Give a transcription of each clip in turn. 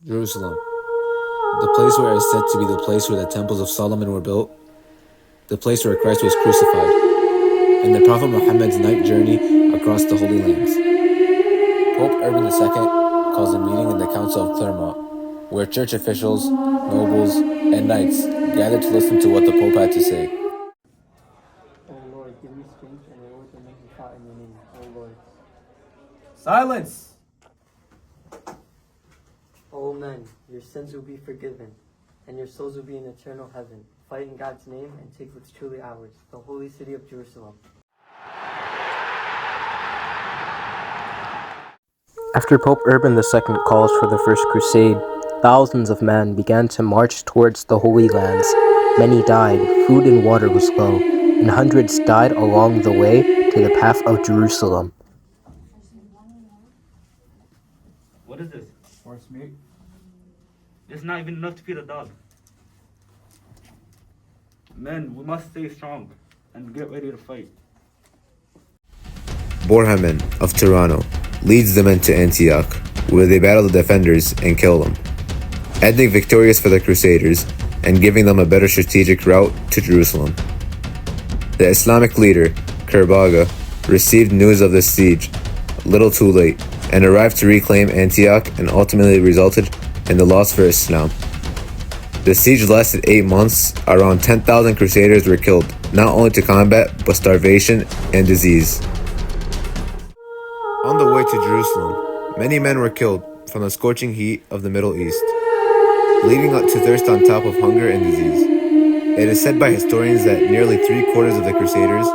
Jerusalem, the place where is said to be the place where the temples of Solomon were built, the place where Christ was crucified, and the Prophet Muhammad's night journey across the Holy Lands. Pope Urban II calls a meeting in the Council of Clermont, where church officials, nobles, and knights gathered to listen to what the Pope had to say. O Lord, give me strength and reward the men who fought in your name, O Lord. Silence! O men, your sins will be forgiven, and your souls will be in eternal heaven. Fight in God's name and take what's truly ours, the holy city of Jerusalem. After Pope Urban II calls for the First Crusade, thousands of men began to march towards the Holy Lands. Many died, food and water was low, and hundreds died along the way to the path of Jerusalem. What is this? Horse meat. It's not even enough to feed a dog. Men, we must stay strong and get ready to fight. Bourhamon of Tirano leads the men to Antioch, where they battle the defenders and kill them, ending victorious for the Crusaders and giving them a better strategic route to Jerusalem. The Islamic leader, Kerbaga, received news of this siege a little too late and arrived to reclaim Antioch and ultimately resulted in the loss for Islam. The siege lasted 8 months. Around 10,000 Crusaders were killed, not only to combat, but starvation and disease. On the way to Jerusalem, many men were killed from the scorching heat of the Middle East, leaving to thirst on top of hunger and disease. It is said by historians that nearly 3/4 of the Crusaders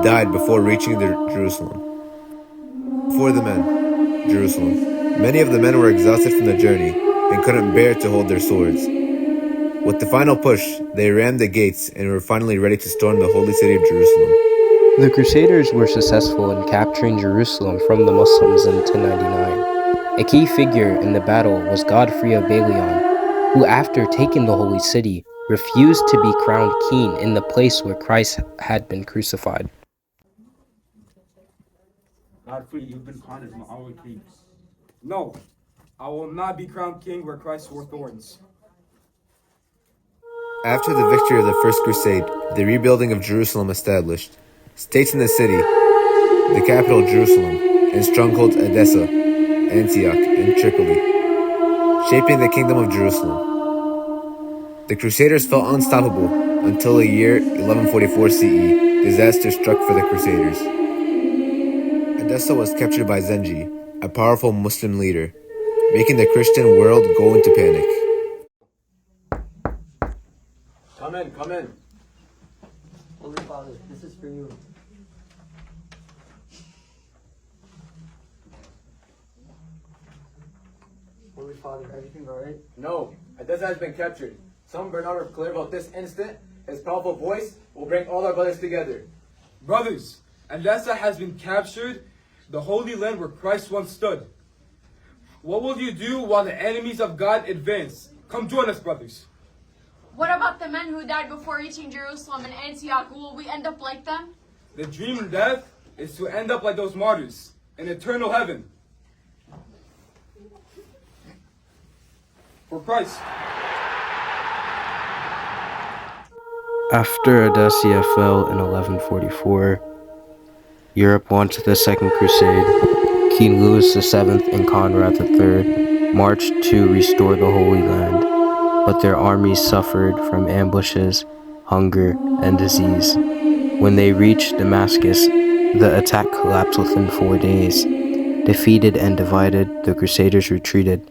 died before reaching Jerusalem. For the men, Jerusalem. Many of the men were exhausted from the journey and couldn't bear to hold their swords. With the final push, they rammed the gates and were finally ready to storm the holy city of Jerusalem. The Crusaders were successful in capturing Jerusalem from the Muslims in 1099. A key figure in the battle was Godfrey of Balian, who after taking the holy city, refused to be crowned king in the place where Christ had been crucified. Godfrey, you've been crowned as our king. No, I will not be crowned king where Christ wore thorns. After the victory of the First Crusade, the rebuilding of Jerusalem established states in the city, the capital Jerusalem, and strongholds Edessa, Antioch, and Tripoli, shaping the kingdom of Jerusalem. The Crusaders felt unstoppable until the year 1144 CE, disaster struck for the Crusaders. Edessa was captured by Zengi, a powerful Muslim leader, making the Christian world go into panic. Come in. Holy Father, this is for you. Holy Father, everything alright? No, Edessa has been captured. Some Bernard of Clairvaux this instant. His powerful voice will bring all our brothers together. Brothers, Edessa has been captured, the holy land where Christ once stood. What will you do while the enemies of God advance? Come join us, brothers. What about the men who died before reaching Jerusalem and Antioch? Will we end up like them? The dream of death is to end up like those martyrs in eternal heaven. For Christ. After Edessa fell in 1144, Europe launched the Second Crusade. King Louis VII and Conrad III marched to restore the Holy Land, but their armies suffered from ambushes, hunger, and disease. When they reached Damascus, the attack collapsed within 4 days. Defeated and divided, the Crusaders retreated,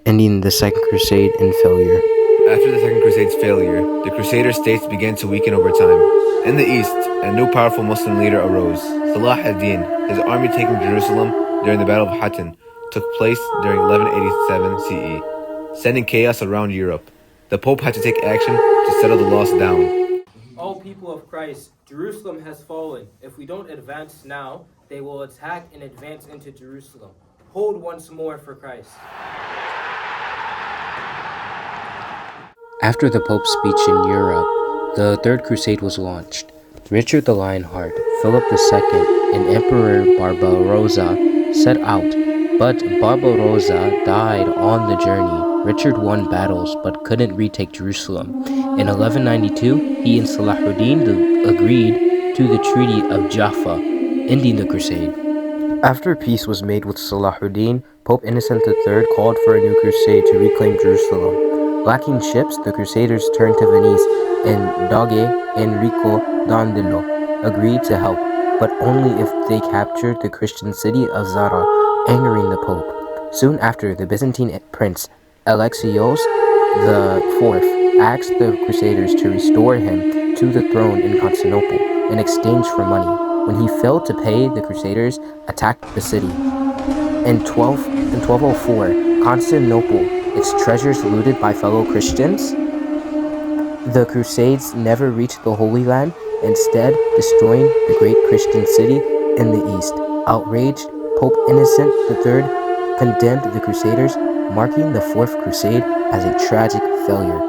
ending the Second Crusade in failure. After the Second Crusade's failure, the Crusader states began to weaken over time. In the east, a new powerful Muslim leader arose, Salah ad-Din. His army taking Jerusalem during the Battle of Hattin took place during 1187 CE, sending chaos around Europe. The Pope had to take action to settle the loss down. All people of Christ, Jerusalem has fallen. If we don't advance now, they will attack and advance into Jerusalem. Hold once more for Christ. After the Pope's speech in Europe, the Third Crusade was launched. Richard the Lionheart, Philip II, and Emperor Barbarossa set out, but Barbarossa died on the journey, Richard won battles but couldn't retake Jerusalem. In 1192, he and Salahuddin agreed to the Treaty of Jaffa, ending the crusade. After peace was made with Salahuddin, Pope Innocent III called for a new crusade to reclaim Jerusalem. Lacking ships, the crusaders turned to Venice, and Doge Enrico Dandolo agreed to help, but only if they captured the Christian city of Zara, angering the Pope. Soon after, the Byzantine prince Alexios IV asked the crusaders to restore him to the throne in Constantinople in exchange for money. When he failed to pay, the crusaders attacked the city. In 1204, Constantinople, its treasures looted by fellow Christians, the Crusades never reached the Holy Land, instead destroying the great Christian city in the east. Outraged, Pope Innocent III condemned the Crusaders, marking the Fourth Crusade as a tragic failure.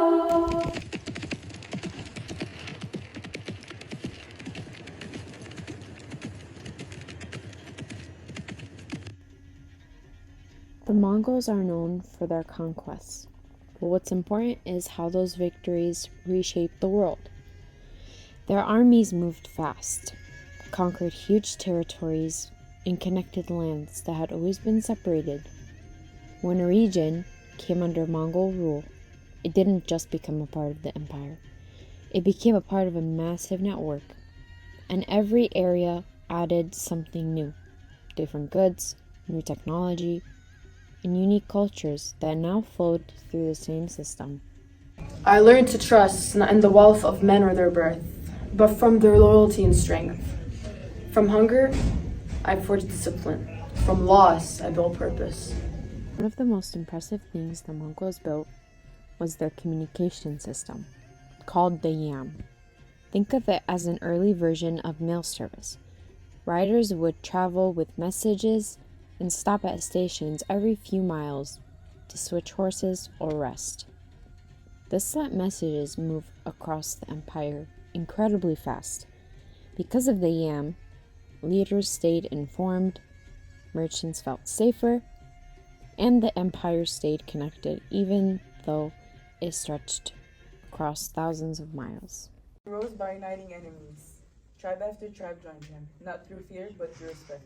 The Mongols are known for their conquests, but what's important is how those victories reshaped the world. Their armies moved fast, conquered huge territories, and connected lands that had always been separated. When a region came under Mongol rule, it didn't just become a part of the empire. It became a part of a massive network, and every area added something new, different goods, new technology, and unique cultures that now flowed through the same system. I learned to trust not in the wealth of men or their birth, but from their loyalty and strength. From hunger, I forged discipline. From loss, I built purpose. One of the most impressive things the Mongols built was their communication system, called the Yam. Think of it as an early version of mail service. Riders would travel with messages and stop at stations every few miles to switch horses or rest. This let messages move across the empire incredibly fast. Because of the Yam, leaders stayed informed, merchants felt safer, and the empire stayed connected even though it stretched across thousands of miles. He rose by uniting enemies. Tribe after tribe joined him, not through fear but through respect.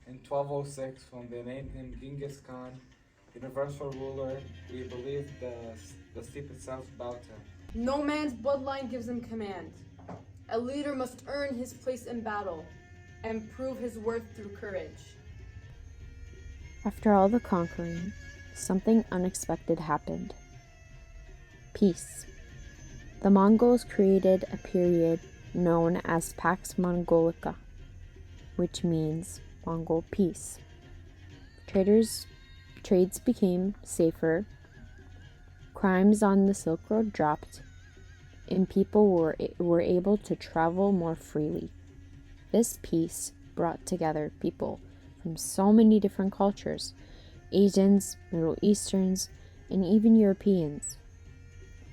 In 1206, when they named him Genghis Khan, universal ruler, we believe the steppe itself bowed to him. No man's bloodline gives him command. A leader must earn his place in battle and prove his worth through courage. After all the conquering, something unexpected happened. Peace. The Mongols created a period known as Pax Mongolica, which means Mongol peace. Trades became safer, crimes on the Silk Road dropped, and people were able to travel more freely. This peace brought together people from so many different cultures, Asians, Middle Easterns, and even Europeans,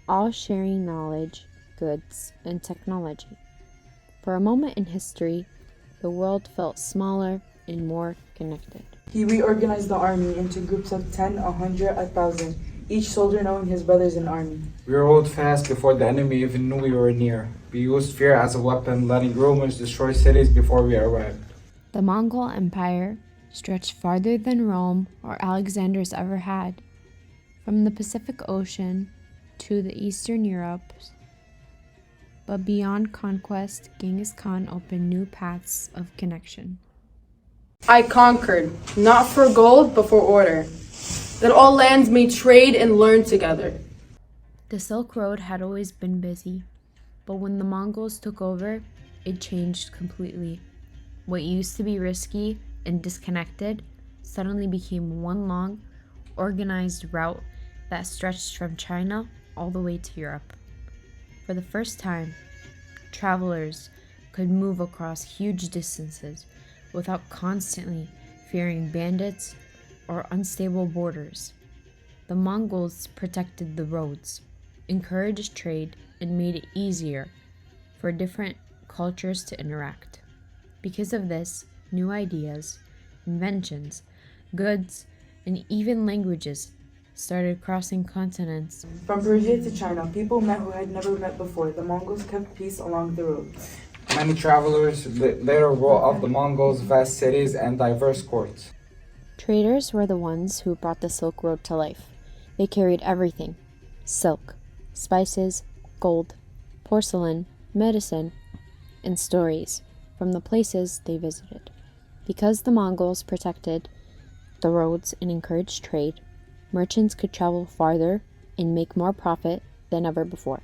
all sharing knowledge, goods, and technology. For a moment in history, the world felt smaller and more connected. He reorganized the army into groups of 10, 100, 1,000, each soldier knowing his brothers in the army. We rode fast before the enemy even knew we were near. We used fear as a weapon, letting rumors destroy cities before we arrived. The Mongol Empire stretched farther than Rome or Alexander's ever had, from the Pacific Ocean to the Eastern Europe. But beyond conquest, Genghis Khan opened new paths of connection. I conquered, not for gold, but for order, that all lands may trade and learn together. The Silk Road had always been busy, but when the Mongols took over, it changed completely. What used to be risky and disconnected suddenly became one long, organized route that stretched from China all the way to Europe. For the first time, travelers could move across huge distances without constantly fearing bandits or unstable borders. The Mongols protected the roads, encouraged trade, and made it easier for different cultures to interact. Because of this, new ideas, inventions, goods, and even languages started crossing continents. From Persia to China, people met who had never met before. The Mongols kept peace along the roads. Many travelers later wrote of the Mongols' vast cities and diverse courts. Traders were the ones who brought the Silk Road to life. They carried everything: silk, spices, gold, porcelain, medicine, and stories from the places they visited. Because the Mongols protected the roads and encouraged trade, merchants could travel farther and make more profit than ever before.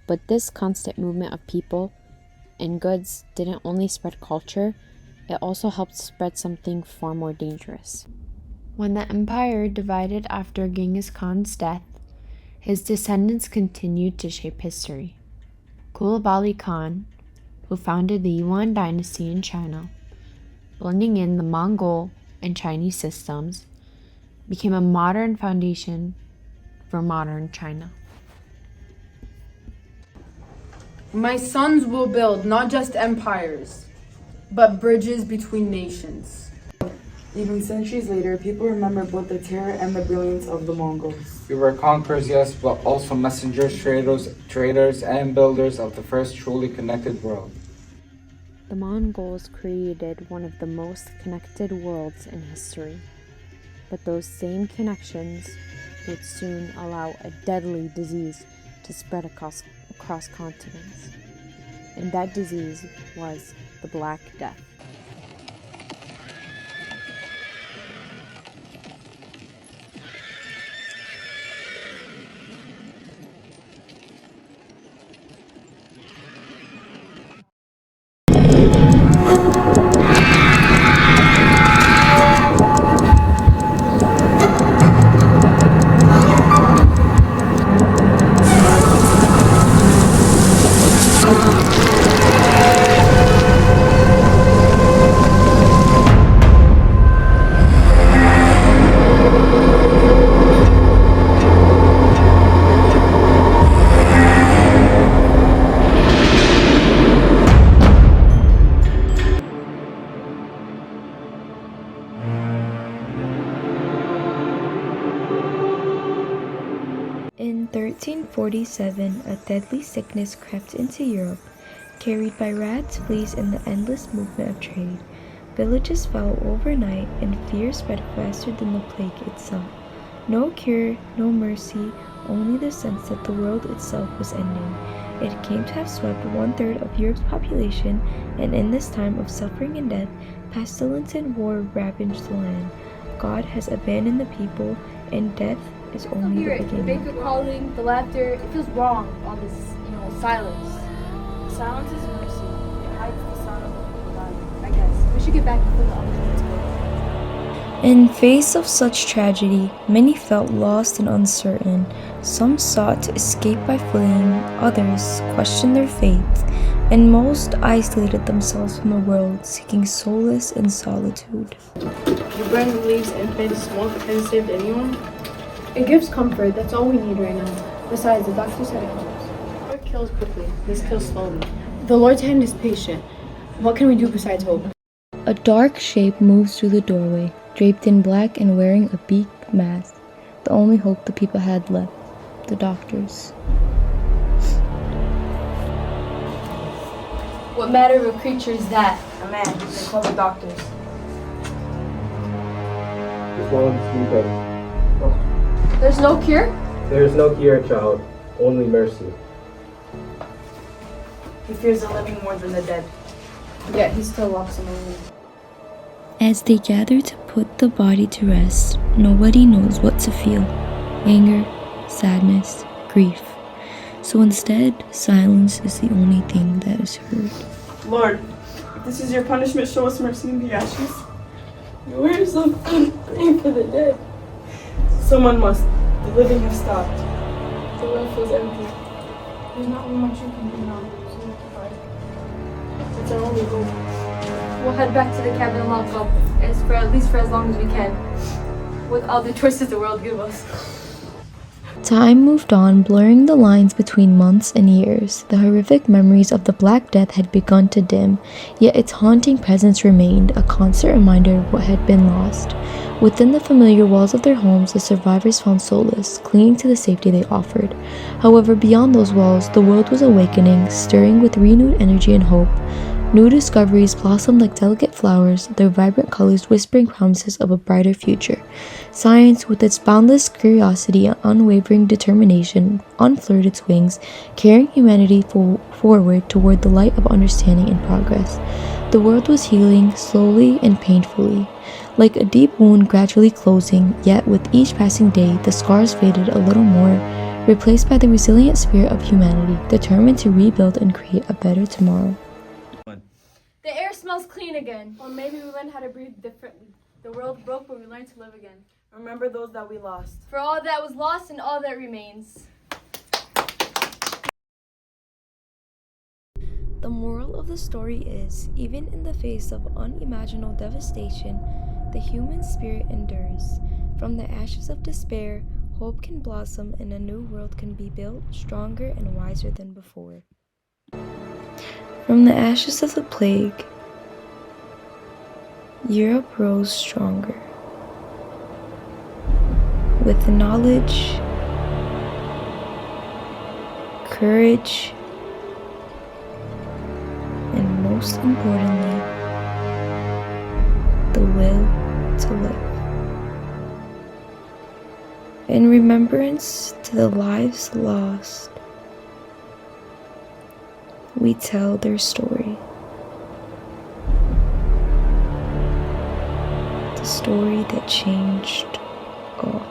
But this constant movement of people and goods didn't only spread culture, it also helped spread something far more dangerous. When the empire divided after Genghis Khan's death, his descendants continued to shape history. Kublai Khan, who founded the Yuan dynasty in China, blending in the Mongol and Chinese systems, became a modern foundation for modern China. My sons will build not just empires, but bridges between nations. Even centuries later, people remember both the terror and the brilliance of the Mongols. We were conquerors, yes, but also messengers, traders, and builders of the first truly connected world. The Mongols created one of the most connected worlds in history. But those same connections would soon allow a deadly disease to spread across continents. And that disease was the Black Death. In 1347, a deadly sickness crept into Europe, carried by rats, fleas, and the endless movement of trade. Villages fell overnight, and fear spread faster than the plague itself. No cure, no mercy, only the sense that the world itself was ending. It came to have swept 1/3 of Europe's population, and in this time of suffering and death, pestilence and war ravaged the land. God has abandoned the people, and death is only the beginning. The baker calling, the laughter, it feels wrong, all this, silence. Silence is mercy. It hides the sound of the people dying. I guess. We should get back to the other. In face of such tragedy, many felt lost and uncertain. Some sought to escape by fleeing, others questioned their faith, and most isolated themselves from the world, seeking solace in solitude. You burn the leaves and play the smoke. Has it saved anyone? It gives comfort. That's all we need right now. Besides, the doctor said it helps. What kills quickly? This kills slowly. The Lord's hand is patient. What can we do besides hope? A dark shape moves through the doorway, draped in black and wearing a beaked mask. The only hope the people had left, the doctors. What manner of a creature is that? A man. They call the doctors. This one's sleeping. There's no cure? There is no cure, child. Only mercy. He fears the living more than the dead. Yet he still walks among them. As they gather to put the body to rest, nobody knows what to feel. Anger, sadness, grief. So instead, silence is the only thing that is heard. Lord, if this is your punishment, show us mercy in the ashes. Where is the praying for the dead? Someone must. The living have stopped. The well feels empty. There's not much you can do now, so we have to fight. It's our only hope. We'll head back to the cabin and lock up, at least for as long as we can, with all the choices the world gives us. Time moved on, blurring the lines between months and years. The horrific memories of the Black Death had begun to dim, yet its haunting presence remained, a constant reminder of what had been lost. Within the familiar walls of their homes, the survivors found solace, clinging to the safety they offered. However, beyond those walls, the world was awakening, stirring with renewed energy and hope. New discoveries blossomed like delicate flowers, their vibrant colors whispering promises of a brighter future. Science, with its boundless curiosity and unwavering determination, unfurled its wings, carrying humanity forward toward the light of understanding and progress. The world was healing, slowly and painfully, like a deep wound gradually closing, yet with each passing day, the scars faded a little more, replaced by the resilient spirit of humanity, determined to rebuild and create a better tomorrow. The air smells clean again. Or maybe we learned how to breathe differently. The world broke, but we learned to live again. Remember those that we lost. For all that was lost and all that remains. The moral of the story is, even in the face of unimaginable devastation, the human spirit endures. From the ashes of despair, hope can blossom and a new world can be built, stronger and wiser than before. From the ashes of the plague, Europe rose stronger. With knowledge, courage, and most importantly, the will to live. In remembrance to the lives lost, we tell their story. The story that changed all.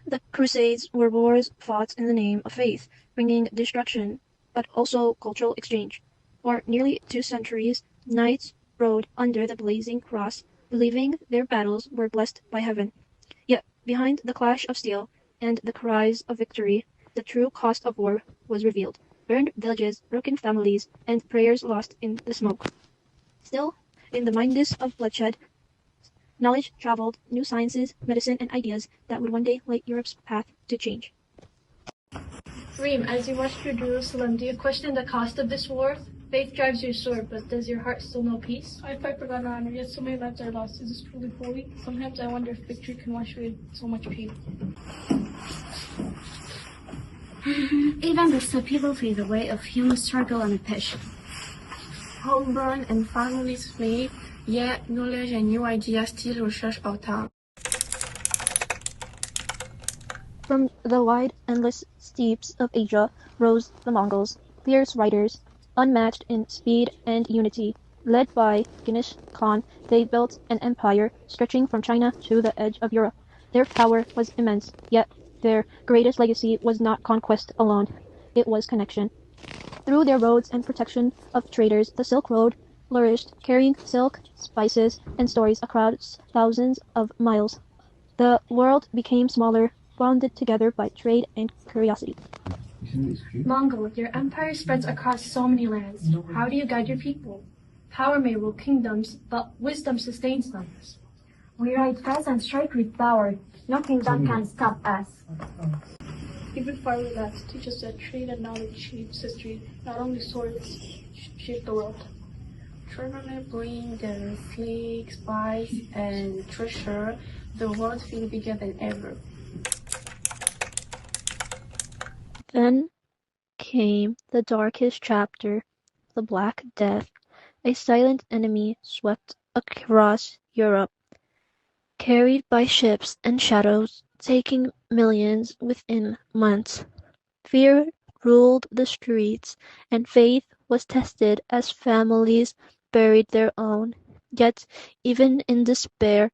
The Crusades were wars fought in the name of faith, bringing destruction, but also cultural exchange. For nearly 2 centuries, knights rode under the blazing cross, believing their battles were blessed by heaven. Yet, behind the clash of steel and the cries of victory, the true cost of war was revealed. Burned villages, broken families, and prayers lost in the smoke. Still, in the midst of bloodshed, knowledge traveled, new sciences, medicine, and ideas that would one day light Europe's path to change. Reem, as you march through Jerusalem, do you question the cost of this war? Faith drives your sword, but does your heart still know peace? I fight for God and honor, yet so many lives are lost. Is this truly holy? Sometimes I wonder if victory can wash away so much pain. Even the people pave the way of human struggle and passion. Homegrown and families made, yet knowledge and new ideas still research our time. From the wide, endless steppes of Asia rose the Mongols, fierce riders, unmatched in speed and unity. Led by Genghis Khan, they built an empire stretching from China to the edge of Europe. Their power was immense, yet their greatest legacy was not conquest alone. It was connection. Through their roads and protection of traders, the Silk Road flourished, carrying silk, spices, and stories across thousands of miles. The world became smaller, bonded together by trade and curiosity. Mongol, your empire spreads across so many lands. How do you guide your people? Power may rule kingdoms, but wisdom sustains them. We ride fast and strike with power. No kingdom can stop us. Even far left teach us that trade and knowledge shapes history, not only swords, shape the world. Children bring their slick spice and treasure. The world feels bigger than ever. Then came the darkest chapter, the Black Death. A silent enemy swept across Europe, carried by ships and shadows, taking millions within months. Fear ruled the streets, and faith was tested as families buried their own. Yet, even in despair,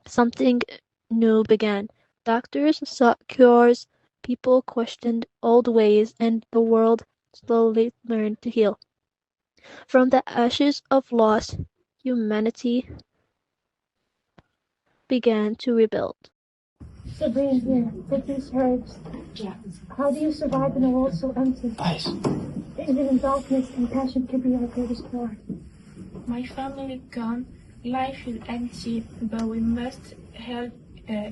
something new began. Doctors sought cures, people questioned old ways, and the world slowly learned to heal. From the ashes of loss, humanity began to rebuild. Sabrina here, take these herbs. How do you survive in a world so empty? Even in darkness, compassion can be our greatest power. My family gone, life is empty, but we must help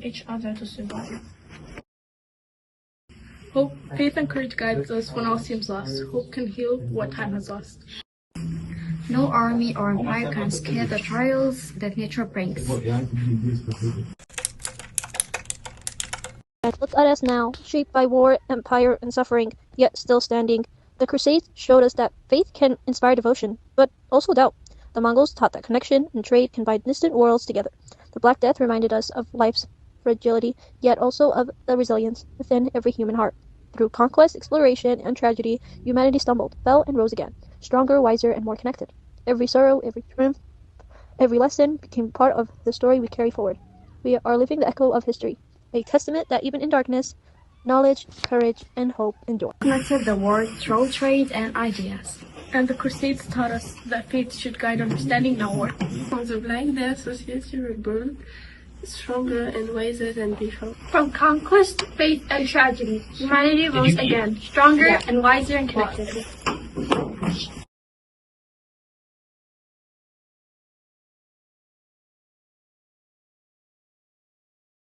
each other to survive. Hope, faith and courage guides us when all seems lost. Hope can heal what time has lost. No army or empire can scale the trials that nature brings. Look at us now, shaped by war, empire, and suffering, yet still standing. The Crusades showed us that faith can inspire devotion, but also doubt. The Mongols taught that connection and trade can bind distant worlds together. The Black Death reminded us of life's fragility, yet also of the resilience within every human heart. Through conquest, exploration, and tragedy, humanity stumbled, fell, and rose again, stronger, wiser, and more connected. Every sorrow, every triumph, every lesson became part of the story we carry forward. We are living the echo of history, a testament that even in darkness, knowledge, courage, and hope endure. Connected the world through trade and ideas. And the Crusades taught us that faith should guide understanding, not war. From the Black Death, society reborn, stronger and wiser than before. From conquest, faith, and tragedy, humanity rose again, stronger and wiser and connected.